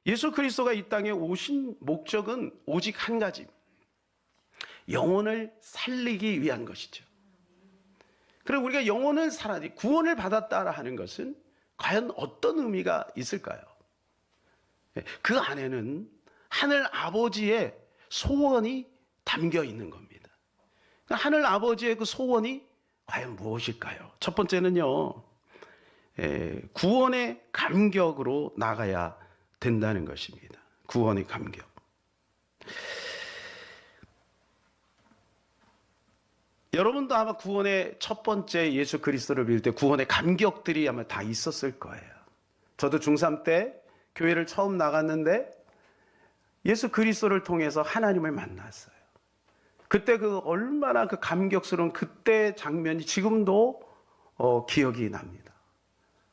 예수 그리스도가 이 땅에 오신 목적은 오직 한 가지, 영혼을 살리기 위한 것이죠. 그리고 우리가 영혼을 살아야, 구원을 받았다 하는 것은 과연 어떤 의미가 있을까요? 그 안에는 하늘 아버지의 소원이 담겨 있는 겁니다. 하늘 아버지의 그 소원이 과연 무엇일까요? 첫 번째는요, 구원의 감격으로 나가야 된다는 것입니다. 구원의 감격. 여러분도 아마 구원의 첫 번째 예수 그리스도를 믿을 때 구원의 감격들이 아마 다 있었을 거예요. 저도 중3 때 교회를 처음 나갔는데 예수 그리스도를 통해서 하나님을 만났어요. 그때 얼마나 그 감격스러운 그때 장면이 지금도 기억이 납니다.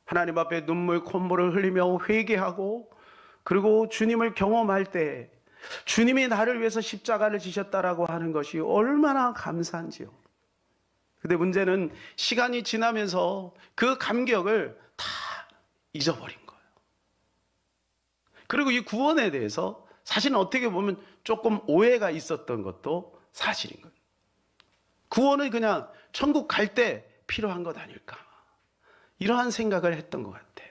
하나님 앞에 눈물 콧물을 흘리며 회개하고, 그리고 주님을 경험할 때 주님이 나를 위해서 십자가를 지셨다라고 하는 것이 얼마나 감사한지요. 근데 문제는 시간이 지나면서 그 감격을 다 잊어버린 거예요. 그리고 이 구원에 대해서 사실은 어떻게 보면 조금 오해가 있었던 것도 사실인 거예요. 구원은 그냥 천국 갈 때 필요한 것 아닐까, 이러한 생각을 했던 것 같아요.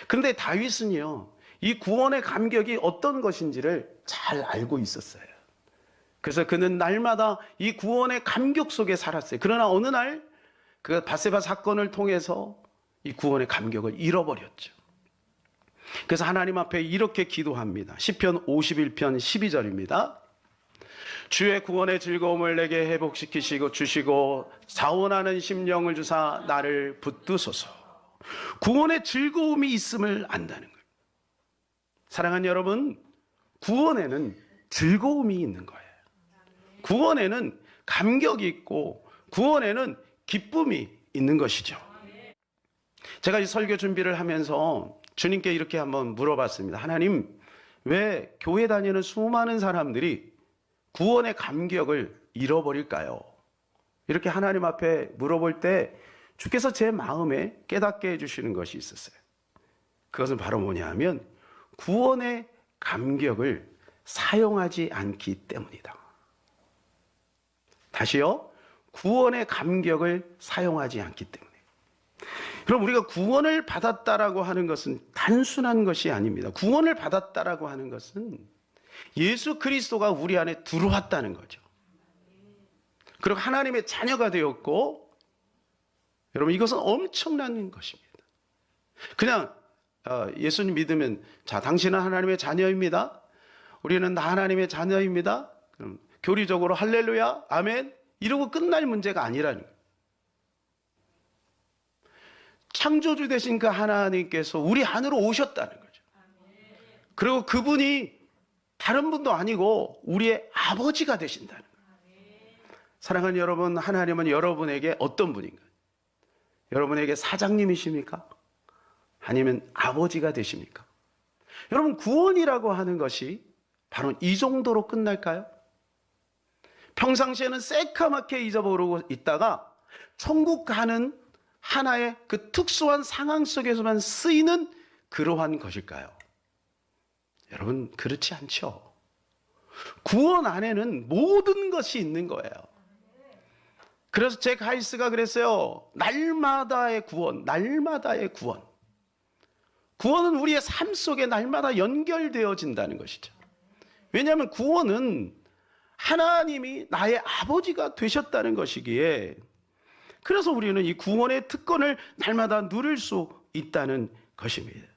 그런데 다윗은요, 이 구원의 감격이 어떤 것인지를 잘 알고 있었어요. 그래서 그는 날마다 이 구원의 감격 속에 살았어요. 그러나 어느 날 그 밧세바 사건을 통해서 이 구원의 감격을 잃어버렸죠. 그래서 하나님 앞에 이렇게 기도합니다. 시편 51편 12절입니다. 주의 구원의 즐거움을 내게 회복시키시고 주시고 자원하는 심령을 주사 나를 붙드소서. 구원의 즐거움이 있음을 안다는 거예요. 사랑하는 여러분, 구원에는 즐거움이 있는 거예요. 구원에는 감격이 있고 구원에는 기쁨이 있는 것이죠. 제가 이 설교 준비를 하면서 주님께 이렇게 한번 물어봤습니다. 하나님, 왜 교회 다니는 수많은 사람들이 구원의 감격을 잃어버릴까요? 이렇게 하나님 앞에 물어볼 때 주께서 제 마음에 깨닫게 해주시는 것이 있었어요. 그것은 바로 뭐냐 하면 구원의 감격을 사용하지 않기 때문이다. 다시요. 구원의 감격을 사용하지 않기 때문에. 그럼 우리가 구원을 받았다라고 하는 것은 단순한 것이 아닙니다. 구원을 받았다라고 하는 것은 예수 그리스도가 우리 안에 들어왔다는 거죠. 그리고 하나님의 자녀가 되었고, 여러분 이것은 엄청난 것입니다. 그냥 예수님 믿으면 자, 당신은 하나님의 자녀입니다. 우리는 다 하나님의 자녀입니다. 그럼 교리적으로 할렐루야, 아멘 이러고 끝날 문제가 아니라는 거예요. 창조주 되신 그 하나님께서 우리 안으로 오셨다는 거죠. 그리고 그분이 다른 분도 아니고 우리의 아버지가 되신다는 거예요. 사랑하는 여러분, 하나님은 여러분에게 어떤 분인가요? 여러분에게 사장님이십니까? 아니면 아버지가 되십니까? 여러분, 구원이라고 하는 것이 바로 이 정도로 끝날까요? 평상시에는 새까맣게 잊어버리고 있다가 천국 가는 하나의 그 특수한 상황 속에서만 쓰이는 그러한 것일까요? 여러분, 그렇지 않죠. 구원 안에는 모든 것이 있는 거예요. 그래서 잭 하이스가 그랬어요. 날마다의 구원, 날마다의 구원. 구원은 우리의 삶 속에 날마다 연결되어진다는 것이죠. 왜냐하면 구원은 하나님이 나의 아버지가 되셨다는 것이기에, 그래서 우리는 이 구원의 특권을 날마다 누릴 수 있다는 것입니다.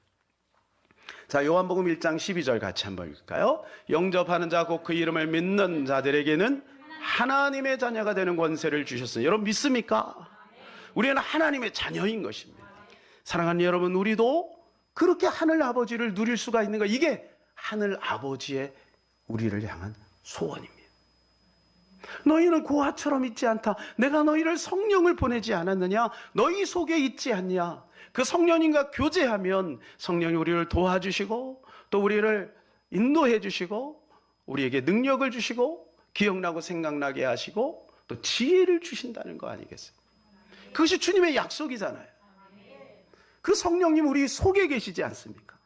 자, 요한복음 1장 12절 같이 한번 읽을까요? 영접하는 자 곧 그 이름을 믿는 자들에게는 하나님의 자녀가 되는 권세를 주셨으니. 여러분 믿습니까? 우리는 하나님의 자녀인 것입니다. 사랑하는 여러분, 우리도 그렇게 하늘 아버지를 누릴 수가 있는 거, 이게 하늘 아버지의 우리를 향한 소원입니다. 너희는 고아처럼 있지 않다. 내가 너희를 성령을 보내지 않았느냐? 너희 속에 있지 않냐? 그 성령님과 교제하면 성령이 우리를 도와주시고 또 우리를 인도해 주시고 우리에게 능력을 주시고 기억나고 생각나게 하시고 또 지혜를 주신다는 거 아니겠어요? 그것이 주님의 약속이잖아요. 그 성령님 우리 속에 계시지 않습니까?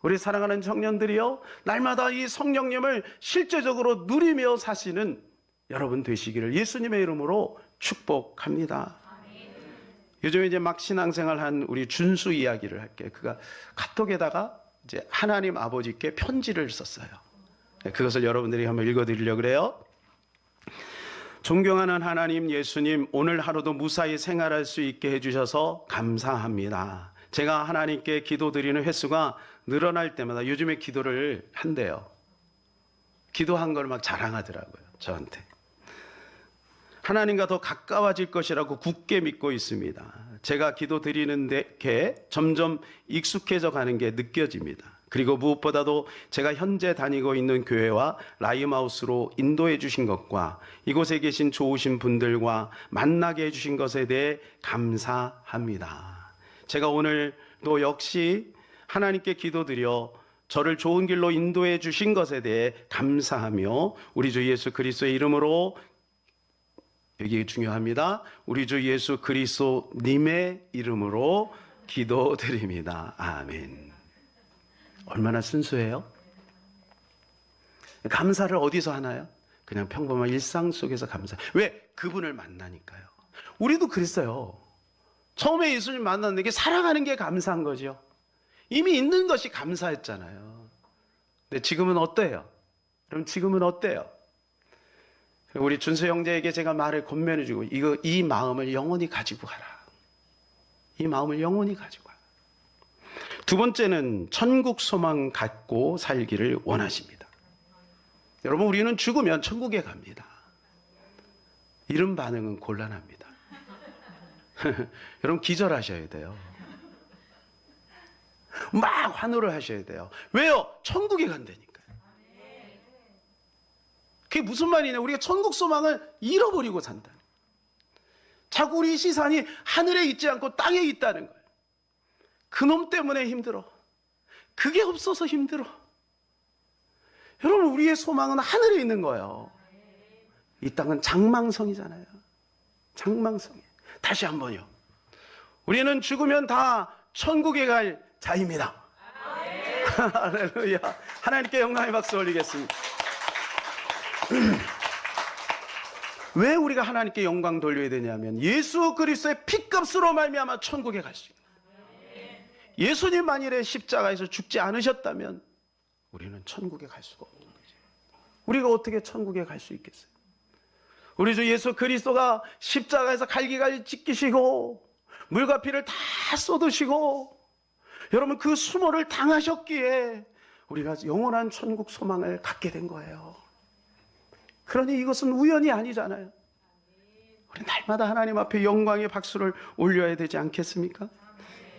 우리 사랑하는 청년들이요, 날마다 이 성령님을 실제적으로 누리며 사시는 여러분 되시기를 예수님의 이름으로 축복합니다. 요즘에 이제 막 신앙생활한 우리 준수 이야기를 할게요. 그가 카톡에다가 이제 하나님 아버지께 편지를 썼어요. 그것을 여러분들이 한번 읽어드리려고 그래요. 존경하는 하나님, 예수님, 오늘 하루도 무사히 생활할 수 있게 해주셔서 감사합니다. 제가 하나님께 기도드리는 횟수가 늘어날 때마다 요즘에 기도를 한대요. 기도한 걸 막 자랑하더라고요, 저한테. 하나님과 더 가까워질 것이라고 굳게 믿고 있습니다. 제가 기도드리는 게 점점 익숙해져 가는 게 느껴집니다. 그리고 무엇보다도 제가 현재 다니고 있는 교회와 라임하우스로 인도해 주신 것과 이곳에 계신 좋으신 분들과 만나게 해주신 것에 대해 감사합니다. 제가 오늘도 역시 하나님께 기도드려 저를 좋은 길로 인도해 주신 것에 대해 감사하며 우리 주 예수 그리스도의 이름으로, 여기 중요합니다, 우리 주 예수 그리스도님의 이름으로 기도드립니다. 아멘. 얼마나 순수해요? 감사를 어디서 하나요? 그냥 평범한 일상 속에서 감사. 왜? 그분을 만나니까요. 우리도 그랬어요. 처음에 예수님 만났는데 이게 살아가는 게 감사한 거죠. 이미 있는 것이 감사했잖아요. 근데 지금은 어때요? 그럼 지금은 어때요? 우리 준수 형제에게 제가 말을 권면해주고, 이 마음을 영원히 가지고 가라. 이 마음을 영원히 가지고 가라. 두 번째는 천국 소망 갖고 살기를 원하십니다. 여러분, 우리는 죽으면 천국에 갑니다. 이런 반응은 곤란합니다. 여러분, 기절하셔야 돼요. 막 환호를 하셔야 돼요. 왜요? 천국에 간다니까요. 그게 무슨 말이냐? 우리가 천국 소망을 잃어버리고 산다. 자꾸 우리 시선이 하늘에 있지 않고 땅에 있다는 거예요. 그놈 때문에 힘들어. 그게 없어서 힘들어. 여러분, 우리의 소망은 하늘에 있는 거예요. 이 땅은 장망성이잖아요. 장망성이에요. 다시 한번요. 우리는 죽으면 다 천국에 갈 자입니다. 할렐루야. 하나님께 영광의 박수 올리겠습니다. 왜 우리가 하나님께 영광 돌려야 되냐면 예수 그리스도의 피값으로 말미암아 천국에 갈 수 있는, 예수님 만일에 십자가에서 죽지 않으셨다면 우리는 천국에 갈 수가 없는 거죠. 우리가 어떻게 천국에 갈 수 있겠어요? 우리 주 예수 그리스도가 십자가에서 갈기갈기 찢기시고 물과 피를 다 쏟으시고 여러분 그 수모를 당하셨기에 우리가 영원한 천국 소망을 갖게 된 거예요. 그러니 이것은 우연이 아니잖아요. 우리 날마다 하나님 앞에 영광의 박수를 올려야 되지 않겠습니까?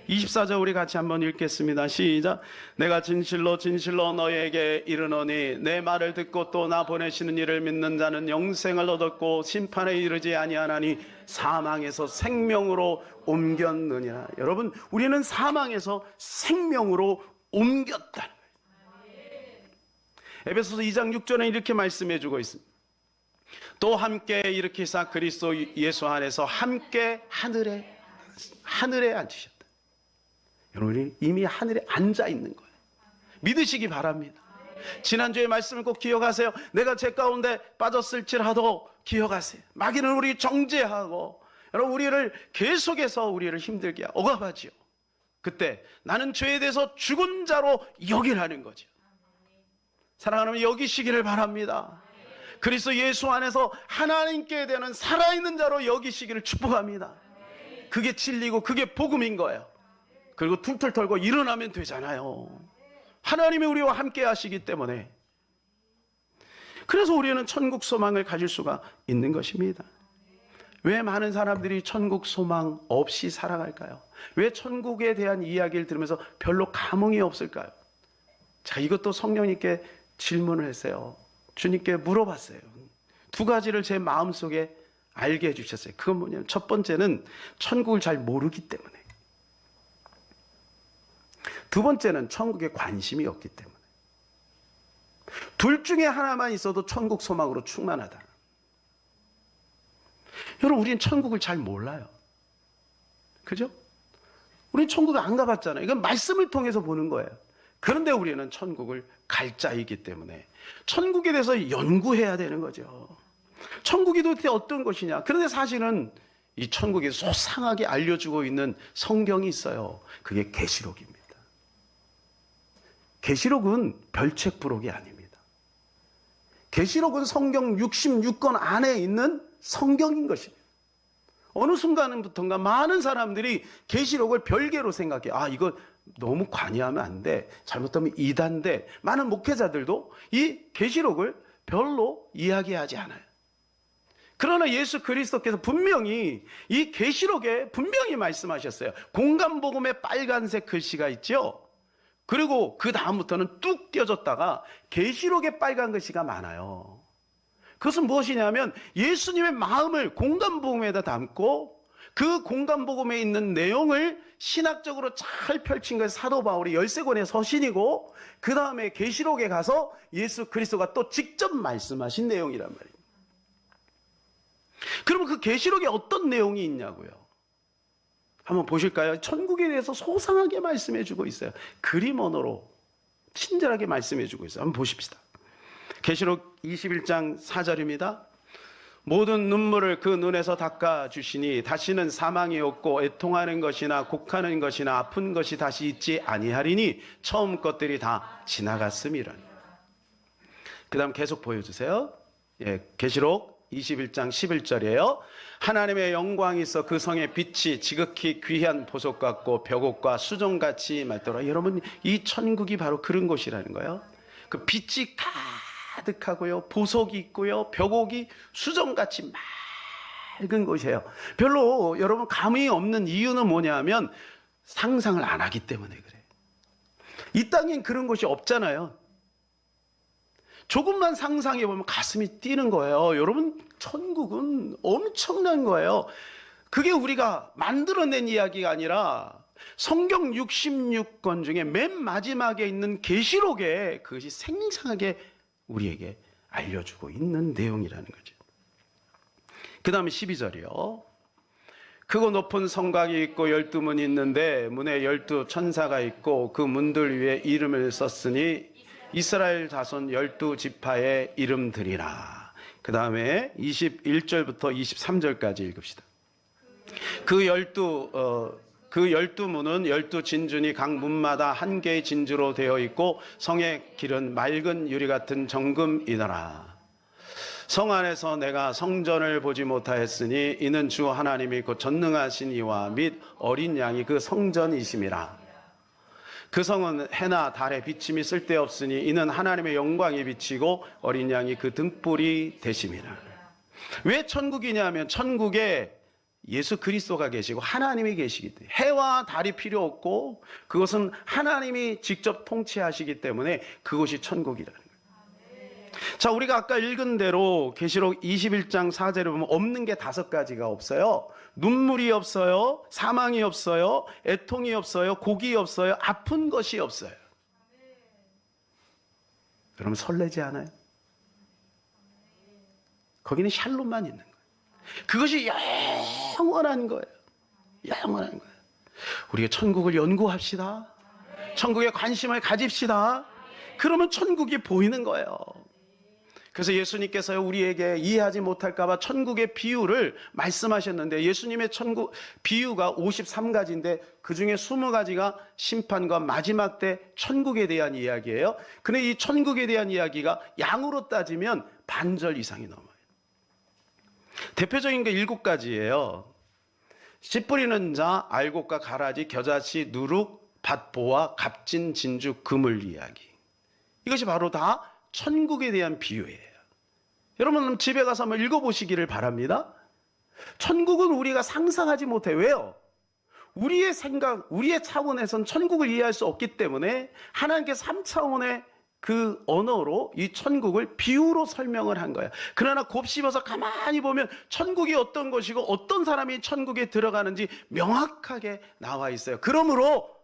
24절 우리 같이 한번 읽겠습니다. 시작. 내가 진실로 진실로 너에게 이르노니 내 말을 듣고 또 나 보내시는 이를 믿는 자는 영생을 얻었고 심판에 이르지 아니하나니 사망에서 생명으로 옮겼느니라. 여러분, 우리는 사망에서 생명으로 옮겼다는 거예요. 에베소서 2장 6절에 이렇게 말씀해 주고 있습니다. 또 함께 일으키사 그리스도 예수 안에서 함께 하늘에 앉으셨다. 여러분이 이미 하늘에 앉아 있는 거예요. 믿으시기 바랍니다. 지난주에 말씀을 꼭 기억하세요. 내가 죄 가운데 빠졌을지라도 기억하세요. 마귀는 우리 정죄하고 여러분 우리를 계속해서 우리를 힘들게 억압하지요. 그때 나는 죄에 대해서 죽은 자로 여기라는 거죠. 사랑하는 여기시기를 바랍니다. 그리스도 예수 안에서 하나님께 대한 살아있는 자로 여기시기를 축복합니다. 그게 진리고 그게 복음인 거예요. 그리고 툴툴 털고 일어나면 되잖아요. 하나님이 우리와 함께 하시기 때문에. 그래서 우리는 천국 소망을 가질 수가 있는 것입니다. 왜 많은 사람들이 천국 소망 없이 살아갈까요? 왜 천국에 대한 이야기를 들으면서 별로 감흥이 없을까요? 자, 이것도 성령님께 질문을 했어요. 주님께 물어봤어요. 두 가지를 제 마음속에 알게 해주셨어요. 그건 뭐냐면 첫 번째는 천국을 잘 모르기 때문에, 두 번째는 천국에 관심이 없기 때문에. 둘 중에 하나만 있어도 천국 소망으로 충만하다. 여러분, 우리는 천국을 잘 몰라요. 그죠? 우리는 천국을 안 가봤잖아요. 이건 말씀을 통해서 보는 거예요. 그런데 우리는 천국을 갈 자이기 때문에 천국에 대해서 연구해야 되는 거죠. 천국이 도대체 어떤 것이냐. 그런데 사실은 이 천국이 소상하게 알려주고 있는 성경이 있어요. 그게 계시록입니다. 계시록은 별책부록이 아닙니다. 계시록은 성경 66권 안에 있는 성경인 것입니다. 어느 순간부터인가 많은 사람들이 계시록을 별개로 생각해요. 아, 이거 너무 관여하면 안 돼. 잘못하면 이단데. 많은 목회자들도 이 계시록을 별로 이야기하지 않아요. 그러나 예수 그리스도께서 분명히 이 계시록에 분명히 말씀하셨어요. 공간복음의 빨간색 글씨가 있죠. 그리고 그 다음부터는 뚝 띄어졌다가 계시록에 빨간 글씨가 많아요. 그것은 무엇이냐면 예수님의 마음을 공간복음에다 담고 그 공간복음에 있는 내용을 신학적으로 잘 펼친 것이 사도 바울이 13권의 서신이고 그 다음에 계시록에 가서 예수 그리스도가 또 직접 말씀하신 내용이란 말입니다. 그러면 그 계시록에 어떤 내용이 있냐고요? 한번 보실까요? 천국에 대해서 소상하게 말씀해 주고 있어요. 그림 언어로 친절하게 말씀해 주고 있어요. 한번 보십시다. 계시록 21장 4절입니다. 모든 눈물을 그 눈에서 닦아주시니 다시는 사망이 없고 애통하는 것이나 곡하는 것이나 아픈 것이 다시 있지 아니하리니 처음 것들이 다 지나갔음이라. 그 다음 계속 보여주세요. 예, 계시록 21장 11절이에요. 하나님의 영광이 있어 그 성의 빛이 지극히 귀한 보석 같고 벽옥과 수정같이 맑더라. 여러분, 이 천국이 바로 그런 곳이라는 거예요. 그 빛이 가득하고요, 보석이 있고요, 벽옥이 수정같이 맑은 곳이에요. 별로 여러분 감이 없는 이유는 뭐냐면 상상을 안 하기 때문에 그래요. 이 땅엔 그런 곳이 없잖아요. 조금만 상상해 보면 가슴이 뛰는 거예요. 여러분, 천국은 엄청난 거예요. 그게 우리가 만들어낸 이야기가 아니라 성경 66권 중에 맨 마지막에 있는 계시록에 그것이 생생하게 우리에게 알려주고 있는 내용이라는 거죠. 그 다음에 12절이요. 크고 높은 성곽이 있고 12문이 있는데 문에 12천사가 있고 그 문들 위에 이름을 썼으니 이스라엘 자손 12지파의 이름들이라. 그 다음에 21절부터 23절까지 읽읍시다. 그 12문은 12진준이 각 문마다 한 개의 진주로 되어 있고 성의 길은 맑은 유리 같은 정금이더라. 성 안에서 내가 성전을 보지 못하였으니 이는 주 하나님이 곧 전능하신 이와 및 어린 양이 그 성전이심이라. 그 성은 해나 달의 비침이 쓸데없으니 이는 하나님의 영광이 비치고 어린 양이 그 등불이 되심이라. 왜 천국이냐면 천국에 예수 그리스도가 계시고 하나님이 계시기 때문에 해와 달이 필요 없고 그것은 하나님이 직접 통치하시기 때문에 그것이 천국이라는 거예요. 자, 우리가 아까 읽은 대로 계시록 21장 4절에 보면 없는 게 5가지가 없어요. 눈물이 없어요. 사망이 없어요. 애통이 없어요. 곡이 없어요. 아픈 것이 없어요. 여러분 설레지 않아요? 거기는 샬롬만 있는 거예요. 그것이 영원한 거예요. 영원한 거예요. 우리가 천국을 연구합시다. 천국에 관심을 가집시다. 그러면 천국이 보이는 거예요. 그래서 예수님께서 우리에게 이해하지 못할까봐 천국의 비유를 말씀하셨는데 예수님의 천국 비유가 53가지인데 그 중에 20가지가 심판과 마지막 때 천국에 대한 이야기예요. 근데 이 천국에 대한 이야기가 양으로 따지면 반절 이상이 넘어요. 대표적인 게 7가지예요. 씨 뿌리는 자, 알곡과 가라지, 겨자씨, 누룩, 밭보와 값진 진주, 그물 이야기. 이것이 바로 다 천국에 대한 비유예요. 여러분 집에 가서 한번 읽어보시기를 바랍니다. 천국은 우리가 상상하지 못해요. 왜요? 우리의 생각, 우리의 차원에선 천국을 이해할 수 없기 때문에 하나님께서 3차원의 그 언어로 이 천국을 비유로 설명을 한 거예요. 그러나 곱씹어서 가만히 보면 천국이 어떤 것이고 어떤 사람이 천국에 들어가는지 명확하게 나와 있어요. 그러므로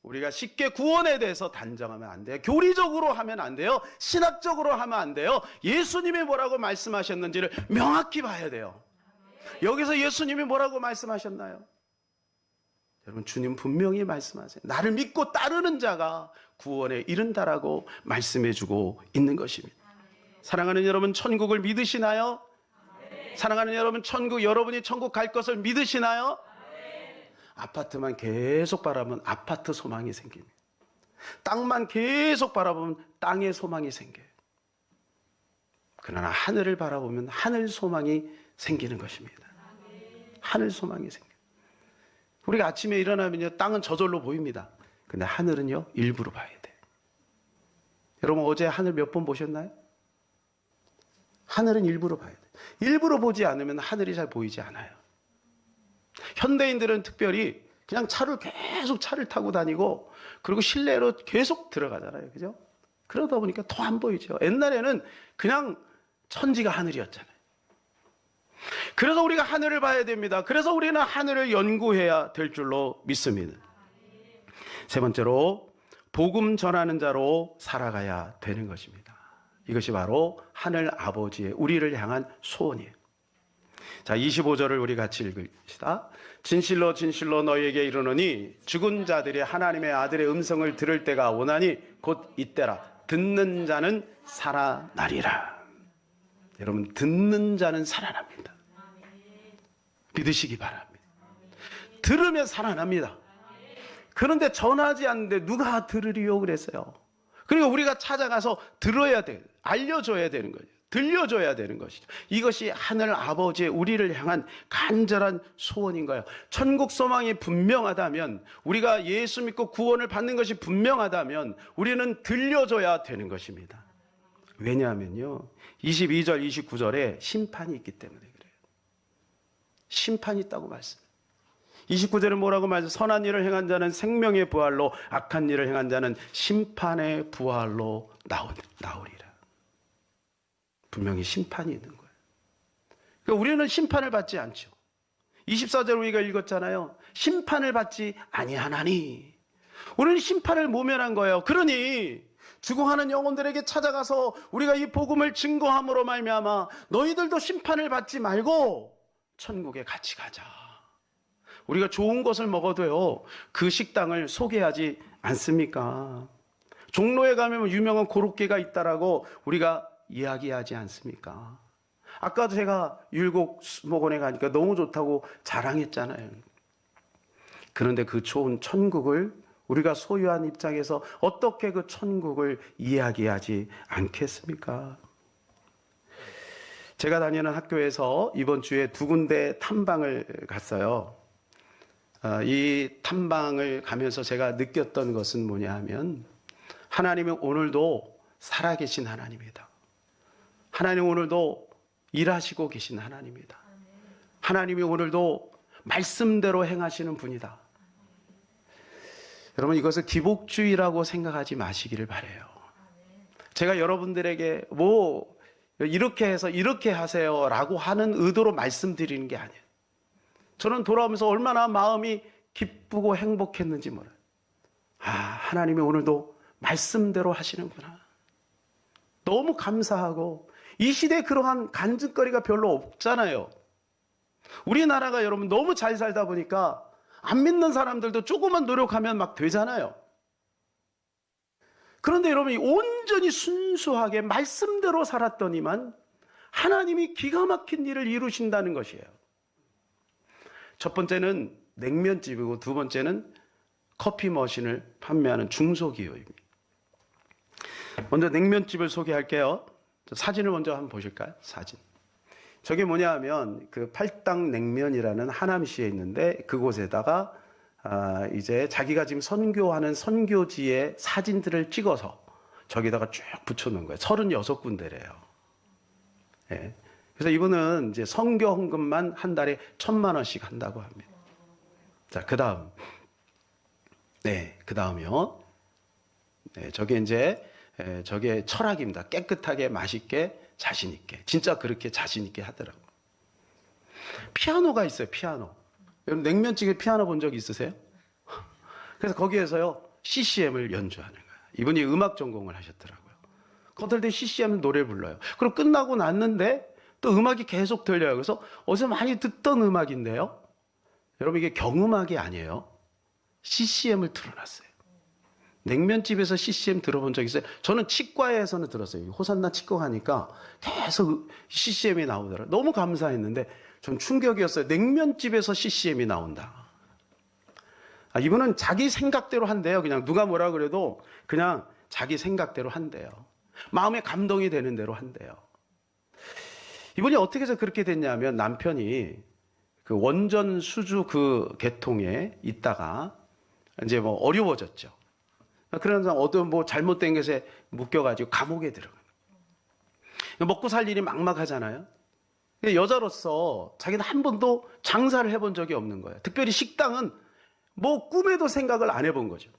우리가 쉽게 구원에 대해서 단정하면 안 돼요. 교리적으로 하면 안 돼요. 신학적으로 하면 안 돼요. 예수님이 뭐라고 말씀하셨는지를 명확히 봐야 돼요. 여기서 예수님이 뭐라고 말씀하셨나요? 여러분, 주님 분명히 말씀하세요. 나를 믿고 따르는 자가 구원에 이른다라고 말씀해주고 있는 것입니다. 사랑하는 여러분, 천국을 믿으시나요? 사랑하는 여러분, 여러분이 천국 갈 것을 믿으시나요? 아파트만 계속 바라보면 아파트 소망이 생깁니다. 땅만 계속 바라보면 땅의 소망이 생겨요. 그러나 하늘을 바라보면 하늘 소망이 생기는 것입니다. 하늘 소망이 생겨요. 우리가 아침에 일어나면요, 땅은 저절로 보입니다. 근데 하늘은요, 일부러 봐야 돼요. 여러분, 어제 하늘 몇 번 보셨나요? 하늘은 일부러 봐야 돼요. 일부러 보지 않으면 하늘이 잘 보이지 않아요. 현대인들은 특별히 그냥 계속 차를 타고 다니고, 그리고 실내로 계속 들어가잖아요. 그죠? 그러다 보니까 더 안 보이죠. 옛날에는 그냥 천지가 하늘이었잖아요. 그래서 우리가 하늘을 봐야 됩니다. 그래서 우리는 하늘을 연구해야 될 줄로 믿습니다. 세 번째로, 복음 전하는 자로 살아가야 되는 것입니다. 이것이 바로 하늘 아버지의 우리를 향한 소원이에요. 자, 25절을 우리 같이 읽읍시다. 진실로 진실로 너희에게 이르노니 죽은 자들이 하나님의 아들의 음성을 들을 때가 오나니 곧 이때라. 듣는 자는 살아나리라. 여러분, 듣는 자는 살아납니다. 믿으시기 바랍니다. 들으면 살아납니다. 그런데 전하지 않는데 누가 들으리요 그랬어요. 그리고 우리가 찾아가서 들어야 돼, 알려줘야 되는 거죠. 들려줘야 되는 것이죠. 이것이 하늘 아버지의 우리를 향한 간절한 소원인 거예요. 천국 소망이 분명하다면, 우리가 예수 믿고 구원을 받는 것이 분명하다면 우리는 들려줘야 되는 것입니다. 왜냐하면요, 22절 29절에 심판이 있기 때문에 그래요. 심판이 있다고 말씀해요. 29절에 뭐라고 말해서 선한 일을 행한 자는 생명의 부활로, 악한 일을 행한 자는 심판의 부활로 나오리라. 분명히 심판이 있는 거예요. 그러니까 우리는 심판을 받지 않죠. 24절 우리가 읽었잖아요. 심판을 받지 아니하나니. 우리는 심판을 모면한 거예요. 그러니 죽어가는 영혼들에게 찾아가서 우리가 이 복음을 증거함으로 말미암아 너희들도 심판을 받지 말고 천국에 같이 가자. 우리가 좋은 것을 먹어도요, 그 식당을 소개하지 않습니까? 종로에 가면 유명한 고로케가 있다라고 우리가 이야기하지 않습니까? 아까도 제가 율곡수목원에 가니까 너무 좋다고 자랑했잖아요. 그런데 그 좋은 천국을 우리가 소유한 입장에서 어떻게 그 천국을 이야기하지 않겠습니까? 제가 다니는 학교에서 이번 주에 2군데 탐방을 갔어요. 이 탐방을 가면서 제가 느꼈던 것은 뭐냐 하면, 하나님은 오늘도 살아계신 하나님이다. 하나님 오늘도 일하시고 계신 하나님이다. 하나님이 오늘도 말씀대로 행하시는 분이다. 여러분, 이것을 기복주의라고 생각하지 마시기를 바라요. 제가 여러분들에게 이렇게 해서 이렇게 하세요 라고 하는 의도로 말씀드리는 게 아니에요. 저는 돌아오면서 얼마나 마음이 기쁘고 행복했는지 몰라요. 하나님이 오늘도 말씀대로 하시는구나. 너무 감사하고, 이 시대에 그러한 간증거리가 별로 없잖아요. 우리나라가 여러분 너무 잘 살다 보니까 안 믿는 사람들도 조금만 노력하면 막 되잖아요. 그런데 여러분이 온전히 순수하게 말씀대로 살았더니만 하나님이 기가 막힌 일을 이루신다는 것이에요. 첫 번째는 냉면집이고, 두 번째는 커피 머신을 판매하는 중소기업입니다. 먼저 냉면집을 소개할게요. 사진을 먼저 한번 보실까요? 사진. 저게 뭐냐 하면 그 팔당 냉면이라는 하남시에 있는데, 그곳에다가 이제 자기가 지금 선교하는 선교지의 사진들을 찍어서 저기다가 쭉 붙여놓은 거예요. 36군데래요. 예. 그래서 이분은 이제 선교 헌금만 한 달에 1,000만 원씩 한다고 합니다. 자, 그 다음이요. 네, 저게 철학입니다. 깨끗하게, 맛있게, 자신있게. 진짜 그렇게 자신있게 하더라고요. 피아노가 있어요, 피아노. 여러분, 냉면집에 피아노 본 적 있으세요? 그래서 거기에서요, CCM을 연주하는 거예요. 이분이 음악 전공을 하셨더라고요. 어떨 때 CCM은 노래 불러요. 그리고 끝나고 났는데 또 음악이 계속 들려요. 그래서 어디서 많이 듣던 음악인데요. 여러분, 이게 경음악이 아니에요. CCM을 틀어놨어요. 냉면집에서 CCM 들어본 적 있어요? 저는 치과에서는 들었어요. 호산나 치과 가니까 계속 CCM이 나오더라고요. 너무 감사했는데 전 충격이었어요. 냉면집에서 CCM이 나온다. 이분은 자기 생각대로 한대요. 그냥 누가 뭐라 그래도 그냥 자기 생각대로 한대요. 마음에 감동이 되는 대로 한대요. 이분이 어떻게 해서 그렇게 됐냐면 남편이 그 원전 수주 그 개통에 있다가 이제 뭐 어려워졌죠. 그러면서 어떤 뭐 잘못된 것에 묶여가지고 감옥에 들어가요. 먹고 살 일이 막막하잖아요. 여자로서 자기는 한 번도 장사를 해본 적이 없는 거예요. 특별히 식당은 뭐 꿈에도 생각을 안 해본 거죠.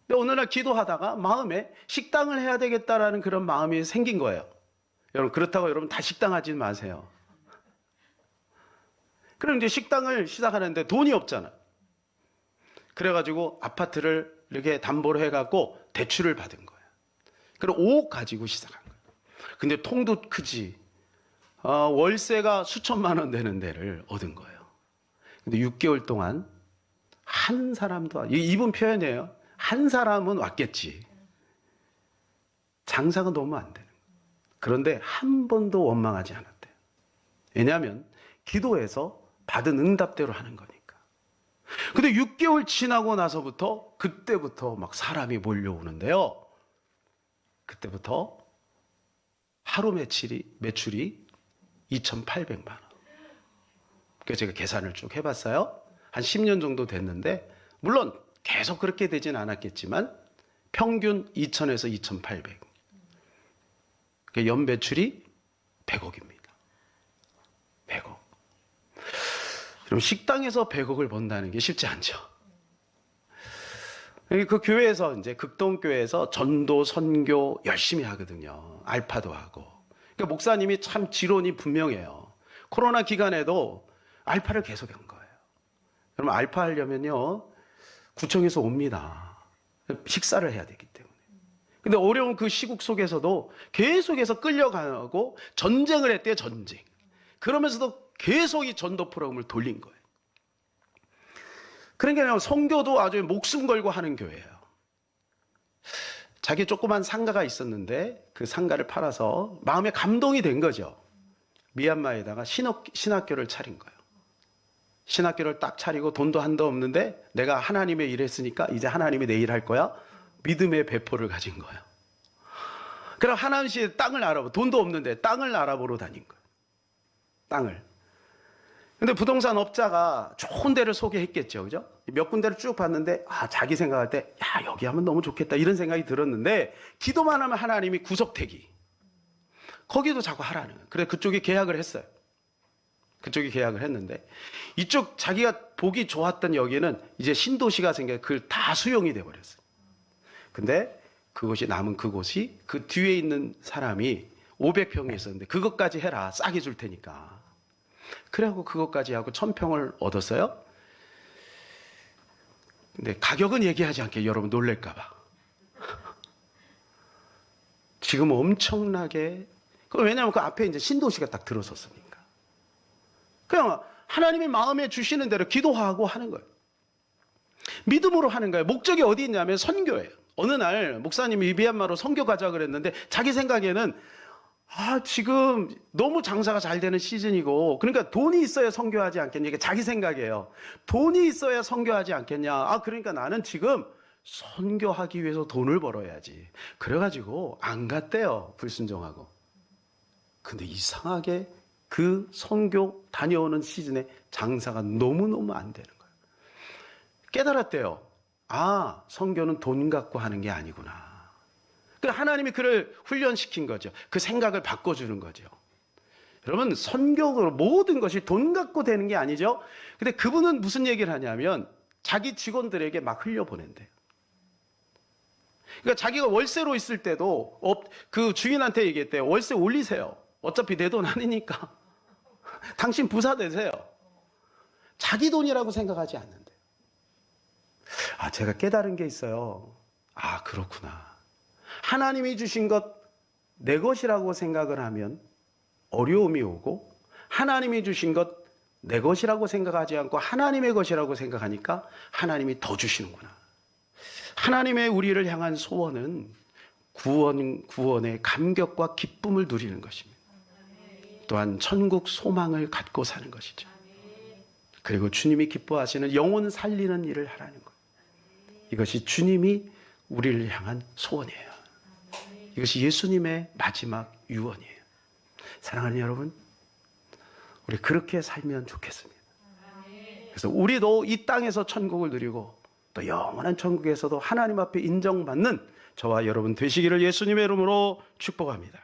근데 어느 날 기도하다가 마음에 식당을 해야 되겠다라는 그런 마음이 생긴 거예요. 여러분 그렇다고 여러분 다 식당 하지 마세요. 그럼 이제 식당을 시작하는데 돈이 없잖아. 그래가지고 아파트를 이렇게 담보로 해갖고 대출을 받은 거예요. 그럼 5억 가지고 시작한 거예요. 근데 통도 크지. 월세가 수천만 원 되는 데를 얻은 거예요. 근데 6개월 동안 한 사람도, 이분 표현이에요. 한 사람은 왔겠지. 장사가 너무 안 되는 거예요. 그런데 한 번도 원망하지 않았대요. 왜냐하면 기도해서 받은 응답대로 하는 거니까. 근데 6개월 지나고 나서부터 그때부터 막 사람이 몰려오는데요. 그때부터 하루 매출이 2,800만 원. 그래서 제가 계산을 쭉 해봤어요. 한 10년 정도 됐는데 물론 계속 그렇게 되진 않았겠지만 평균 2,000에서 2,800. 연 매출이 100억입니다. 100억. 그럼 식당에서 100억을 번다는 게 쉽지 않죠. 그 교회에서 이제 극동교회에서 전도 선교 열심히 하거든요. 알파도 하고. 그러니까 목사님이 참 지론이 분명해요. 코로나 기간에도 알파를 계속 한 거예요. 그럼 알파 하려면요 구청에서 옵니다. 식사를 해야 되기 때문에. 근데 어려운 그 시국 속에서도 계속해서 끌려가고 전쟁을 했대요. 전쟁. 그러면서도 계속 이 전도 프로그램을 돌린 거예요. 그러니까 선교도 아주 목숨 걸고 하는 교회예요. 자기 조그만 상가가 있었는데 그 상가를 팔아서 마음에 감동이 된 거죠. 미얀마에다가 신학교를 차린 거예요. 신학교를 딱 차리고 돈도 한도 없는데 내가 하나님의 일 했으니까 이제 하나님이 내 일 할 거야. 믿음의 배포를 가진 거예요. 그럼 하나님씨 땅을 알아보, 돈도 없는데 땅을 알아보러 다닌 거예요. 땅을. 근데 부동산 업자가 좋은 데를 소개했겠죠. 그죠? 몇 군데를 쭉 봤는데, 자기 생각할 때, 여기 하면 너무 좋겠다. 이런 생각이 들었는데, 기도만 하면 하나님이 구석대기. 거기도 자꾸 하라는 거예요. 그래, 그쪽이 계약을 했어요. 그쪽이 계약을 했는데, 이쪽 자기가 보기 좋았던 여기는 이제 신도시가 생겨서 그걸 다 수용이 돼버렸어요. 근데 그곳이 남은 그곳이 그 뒤에 있는 사람이 500평이 있었는데, 그것까지 해라. 싸게 줄 테니까. 그래갖고 그것까지 하고 1,000평을 얻었어요. 근데 가격은 얘기하지 않게 여러분 놀랄까봐. 지금 엄청나게, 왜냐하면 그 앞에 이제 신도시가 딱 들어섰으니까. 그냥 하나님이 마음에 주시는 대로 기도하고 하는 거예요. 믿음으로 하는 거예요. 목적이 어디 있냐면 선교예요. 어느 날 목사님이 미얀마로 선교 가자 그랬는데 자기 생각에는 지금 너무 장사가 잘 되는 시즌이고, 그러니까 돈이 있어야 선교하지 않겠냐. 이게 자기 생각이에요. 돈이 있어야 선교하지 않겠냐. 그러니까 나는 지금 선교하기 위해서 돈을 벌어야지. 그래가지고 안 갔대요. 불순종하고. 근데 이상하게 그 선교 다녀오는 시즌에 장사가 너무너무 안 되는 거예요. 깨달았대요. 선교는 돈 갖고 하는 게 아니구나. 하나님이 그를 훈련시킨 거죠. 그 생각을 바꿔주는 거죠. 여러분, 선교로 모든 것이 돈 갖고 되는 게 아니죠. 근데 그분은 무슨 얘기를 하냐면 자기 직원들에게 막 흘려보낸대요. 그러니까 자기가 월세로 있을 때도 그 주인한테 얘기했대요. 월세 올리세요. 어차피 내 돈 아니니까. 당신 부자 되세요. 자기 돈이라고 생각하지 않는데. 제가 깨달은 게 있어요. 그렇구나. 하나님이 주신 것 내 것이라고 생각을 하면 어려움이 오고, 하나님이 주신 것 내 것이라고 생각하지 않고 하나님의 것이라고 생각하니까 하나님이 더 주시는구나. 하나님의 우리를 향한 소원은 구원의 감격과 기쁨을 누리는 것입니다. 또한 천국 소망을 갖고 사는 것이죠. 그리고 주님이 기뻐하시는 영혼 살리는 일을 하라는 것. 이것이 주님이 우리를 향한 소원이에요. 이것이 예수님의 마지막 유언이에요. 사랑하는 여러분, 우리 그렇게 살면 좋겠습니다. 그래서 우리도 이 땅에서 천국을 누리고 또 영원한 천국에서도 하나님 앞에 인정받는 저와 여러분 되시기를 예수님의 이름으로 축복합니다.